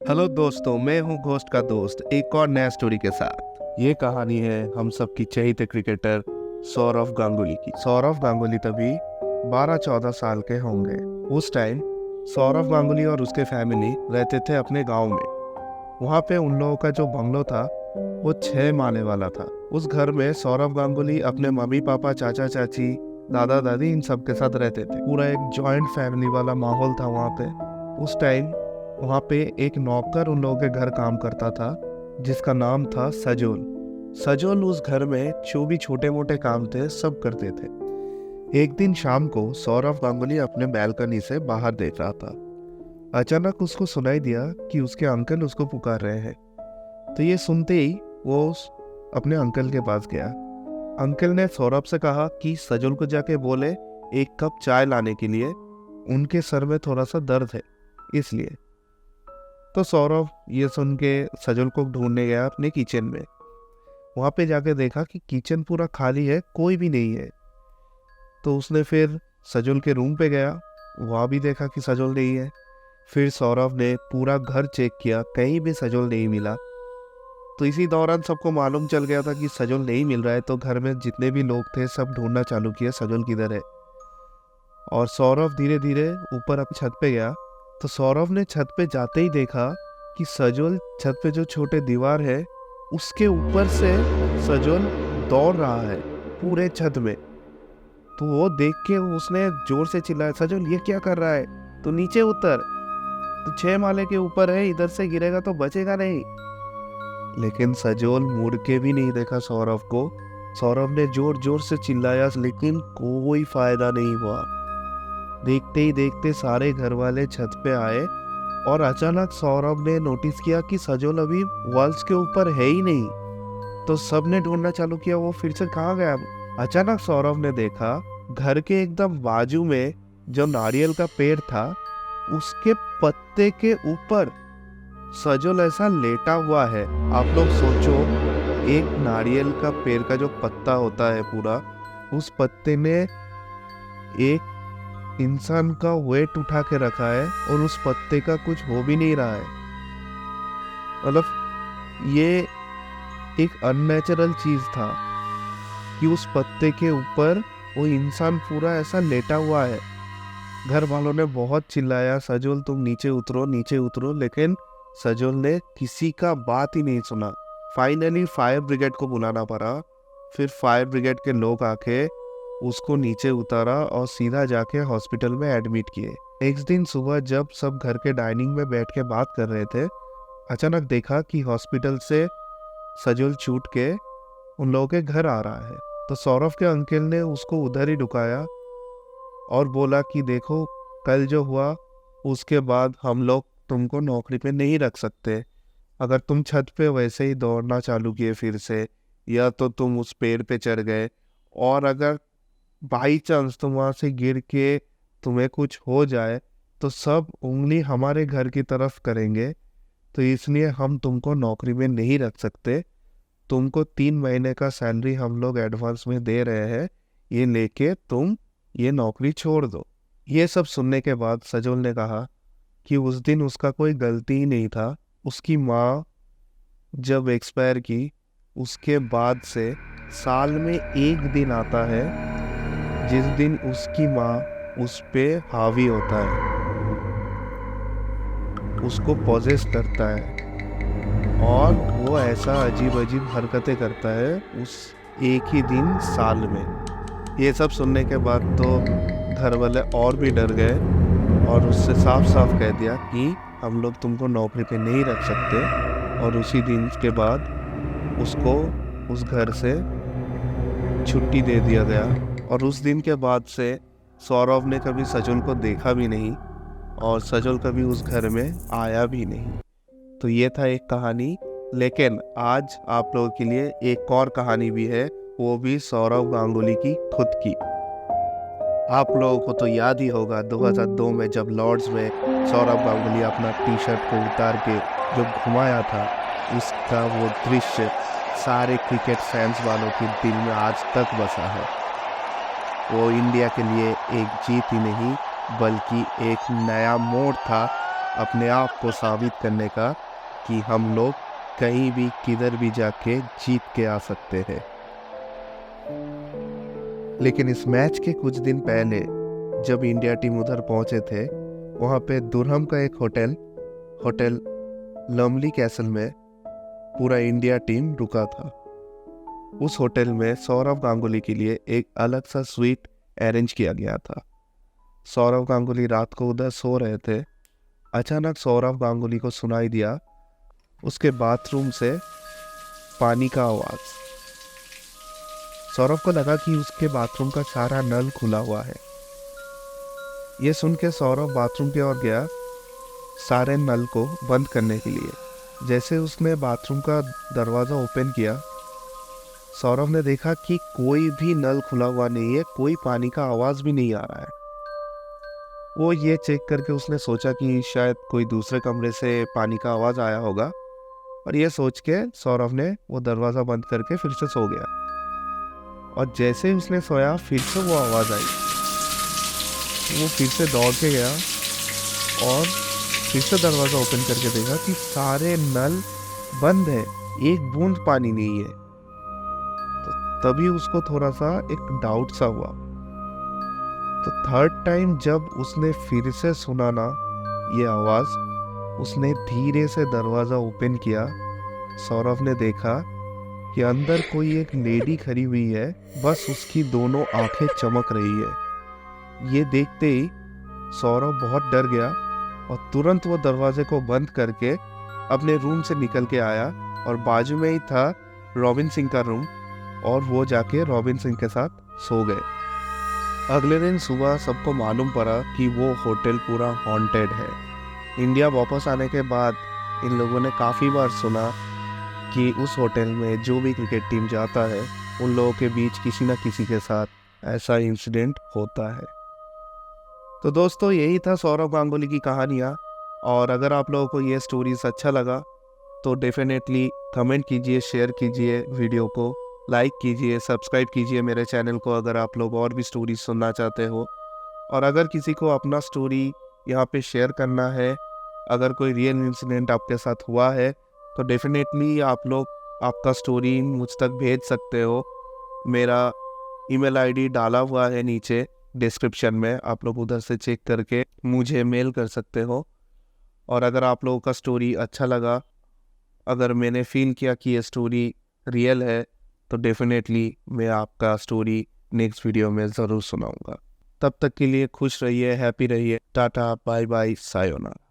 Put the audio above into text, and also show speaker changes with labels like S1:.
S1: Hello दोस्तों, मैं हूं घोस्ट का दोस्त एक और नया स्टोरी के साथ। ये कहानी है हम सबकी चहेते क्रिकेटर सौरव गांगुली की। सौरव गांगुली तभी 12-14 साल के होंगे। उस टाइम सौरव गांगुली और उसके फैमिली रहते थे अपने गांव में। वहाँ पे उन लोगों का जो बंगलो था वो 6 माले वाला था। उस घर में सौरव गांगुली अपने मम्मी पापा, चाचा चाची, दादा दादी इन सब के साथ रहते थे। पूरा एक जॉइंट फैमिली वाला माहौल था वहाँ पे। उस टाइम वहाँ पे एक नौकर उन लोगों के घर काम करता था जिसका नाम था सजोल। सजोल उस घर में जो भी छोटे मोटे काम थे सब करते थे। एक दिन शाम को सौरव गांगुली अपने बैल्कनी से बाहर देख रहा था। अचानक उसको सुनाई दिया कि उसके अंकल उसको पुकार रहे हैं। तो ये सुनते ही वो अपने अंकल के पास गया। अंकल ने सौरभ से कहा कि सजोल को जाके बोले एक कप चाय लाने के लिए, उनके सर में थोड़ा सा दर्द है इसलिए। तो सौरभ ये सुन के सजोल को ढूंढने गया अपने किचन में। वहाँ पे जाके देखा कि किचन पूरा खाली है, कोई भी नहीं है। तो उसने फिर सजोल के रूम पे गया, वहाँ भी देखा कि सजोल नहीं है। फिर सौरभ ने पूरा घर चेक किया, कहीं भी सजोल नहीं मिला। तो इसी दौरान सबको मालूम चल गया था कि सजोल नहीं मिल रहा है। तो घर में जितने भी लोग थे सब ढूंढना चालू किया सजोल किधर है। और सौरभ धीरे धीरे ऊपर अपनी छत पे गया। तो सौरभ ने छत पे जाते ही देखा कि सजोल छत पे जो छोटे दीवार है उसके ऊपर से सजोल दौड़ रहा है पूरे छत में। तो वो देख के उसने जोर से चिल्लाया, सजोल ये क्या कर रहा है, तो नीचे उतर, तो 6 माले के ऊपर है, इधर से गिरेगा तो बचेगा नहीं। लेकिन सजोल मुड़ के भी नहीं देखा सौरभ को। सौरभ ने जोर जोर से चिल्लाया लेकिन कोई फायदा नहीं हुआ। देखते ही देखते सारे घर वाले छत पे आए और अचानक सौरभ ने नोटिस किया कि सजोल अभी वॉल्स के ऊपर है ही नहीं। तो सब ने ढूंढना चालू किया, वो फिर से कहाँ गया। अचानक सौरभ ने देखा घर के एकदम बाजू में जो नारियल का पेड़ था उसके पत्ते के ऊपर सजोल ऐसा लेटा हुआ है। आप लोग सोचो, एक नारियल का पेड़ का जो पत्ता होता है पूरा, उस पत्ते ने एक इंसान का वेट उठा के रखा है और उस पत्ते का कुछ हो भी नहीं रहा है। मतलब ये एक अननेचुरल चीज था कि उस पत्ते के ऊपर वो इंसान पूरा ऐसा लेटा हुआ है। घर वालों ने बहुत चिल्लाया, सजोल तुम नीचे उतरो नीचे उतरो, लेकिन सजोल ने किसी का बात ही नहीं सुना। फाइनली फायर ब्रिगेड को बुलाना पड़ा। फिर फायर ब्रिगेड के लोग आके उसको नीचे उतारा और सीधा जाके हॉस्पिटल में एडमिट किए। नेक्स्ट दिन सुबह जब सब घर के डाइनिंग में बैठ के बात कर रहे थे, अचानक देखा कि हॉस्पिटल से सजोल छूट के उन लोगों के घर आ रहा है। तो सौरभ के अंकल ने उसको उधर ही ढुकाया और बोला कि देखो, कल जो हुआ उसके बाद हम लोग तुमको नौकरी पे नहीं रख सकते। अगर तुम छत पे वैसे ही दौड़ना चालू किए फिर से, या तो तुम उस पेड़ पे चढ़ गए, और अगर बाई चांस तुम वहां से गिर के तुम्हें कुछ हो जाए तो सब उंगली हमारे घर की तरफ करेंगे। तो इसलिए हम तुमको नौकरी में नहीं रख सकते। तुमको 3 महीने का सैलरी हम लोग एडवांस में दे रहे हैं, ये लेके तुम ये नौकरी छोड़ दो। ये सब सुनने के बाद सजोल ने कहा कि उस दिन उसका कोई गलती ही नहीं था। उसकी माँ जब एक्सपायर की उसके बाद से साल में एक दिन आता है जिस दिन उसकी माँ उस पे हावी होता है, उसको पॉजेस करता है और वो ऐसा अजीब अजीब हरकतें करता है उस एक ही दिन साल में। ये सब सुनने के बाद तो घर वाले और भी डर गए और उससे साफ साफ कह दिया कि हम लोग तुमको नौकरी पे नहीं रख सकते। और उसी दिन के बाद उसको उस घर से छुट्टी दे दिया गया। और उस दिन के बाद से सौरभ ने कभी सजोल को देखा भी नहीं और सजोल कभी उस घर में आया भी नहीं। तो ये था एक कहानी। लेकिन आज आप लोगों के लिए एक और कहानी भी है, वो भी सौरव गांगुली की खुद की। आप लोगों को तो याद ही होगा 2002 में जब लॉर्ड्स में सौरभ गांगुली अपना टी शर्ट को उतार के जो घुमाया था, उसका वो दृश्य सारे क्रिकेट फैंस वालों के दिल में आज तक बसा है। वो इंडिया के लिए एक जीत ही नहीं बल्कि एक नया मोड़ था अपने आप को साबित करने का कि हम लोग कहीं भी किधर भी जाके जीत के आ सकते हैं। लेकिन इस मैच के कुछ दिन पहले जब इंडिया टीम उधर पहुंचे थे, वहां पे दुरहम का एक होटल लमली कैसल में पूरा इंडिया टीम रुका था। उस होटल में सौरव गांगुली के लिए एक अलग सा स्वीट अरेंज किया गया था। सौरव गांगुली रात को उधर सो रहे थे। अचानक सौरव गांगुली को सुनाई दिया उसके बाथरूम से पानी का आवाज। सौरव को लगा कि उसके बाथरूम का सारा नल खुला हुआ है। ये सुन के सौरव बाथरूम की ओर गया सारे नल को बंद करने के लिए। जैसे उसने बाथरूम का दरवाज़ा ओपन किया, सौरव ने देखा कि कोई भी नल खुला हुआ नहीं है, कोई पानी का आवाज़ भी नहीं आ रहा है। वो ये चेक करके उसने सोचा कि शायद कोई दूसरे कमरे से पानी का आवाज़ आया होगा, और ये सोच के सौरव ने वो दरवाज़ा बंद करके फिर से सो गया। और जैसे ही उसने सोया फिर से वो आवाज़ आई। वो फिर से दौड़ के गया और फिर से दरवाज़ा ओपन करके देखा कि सारे नल बंद है, एक बूंद पानी नहीं है। तो तभी उसको थोड़ा सा एक डाउट सा हुआ। तो थर्ड टाइम जब उसने फिर से सुना ना ये आवाज़, उसने धीरे से दरवाज़ा ओपन किया। सौरव ने देखा कि अंदर कोई एक लेडी खड़ी हुई है, बस उसकी दोनों आंखें चमक रही है। ये देखते ही सौरव बहुत डर गया और तुरंत वो दरवाजे को बंद करके अपने रूम से निकल के आया, और बाजू में ही था रॉबिन सिंह का रूम, और वो जाके रॉबिन सिंह के साथ सो गए। अगले दिन सुबह सबको मालूम पड़ा कि वो होटल पूरा हॉन्टेड है। इंडिया वापस आने के बाद इन लोगों ने काफ़ी बार सुना कि उस होटल में जो भी क्रिकेट टीम जाता है उन लोगों के बीच किसी न किसी के साथ ऐसा इंसिडेंट होता है। तो दोस्तों, यही था सौरव गांगुली की कहानियाँ। और अगर आप लोगों को ये स्टोरीज अच्छा लगा तो डेफिनेटली कमेंट कीजिए, शेयर कीजिए, वीडियो को लाइक कीजिए, सब्सक्राइब कीजिए मेरे चैनल को अगर आप लोग और भी स्टोरीज सुनना चाहते हो। और अगर किसी को अपना स्टोरी यहाँ पे शेयर करना है, अगर कोई रियल इंसिडेंट आपके साथ हुआ है, तो डेफिनेटली आप लोग आपका स्टोरी मुझ तक भेज सकते हो। मेरा ईमेल आईडी डाला हुआ है नीचे डिस्क्रिप्शन में, आप लोग उधर से चेक करके मुझे मेल कर सकते हो। और अगर आप लोगों का स्टोरी अच्छा लगा, अगर मैंने फील किया कि ये स्टोरी रियल है, तो डेफिनेटली मैं आपका स्टोरी नेक्स्ट वीडियो में ज़रूर सुनाऊंगा। तब तक के लिए खुश रहिए, हैप्पी रहिए, टाटा, बाय बाय, सायोनारा।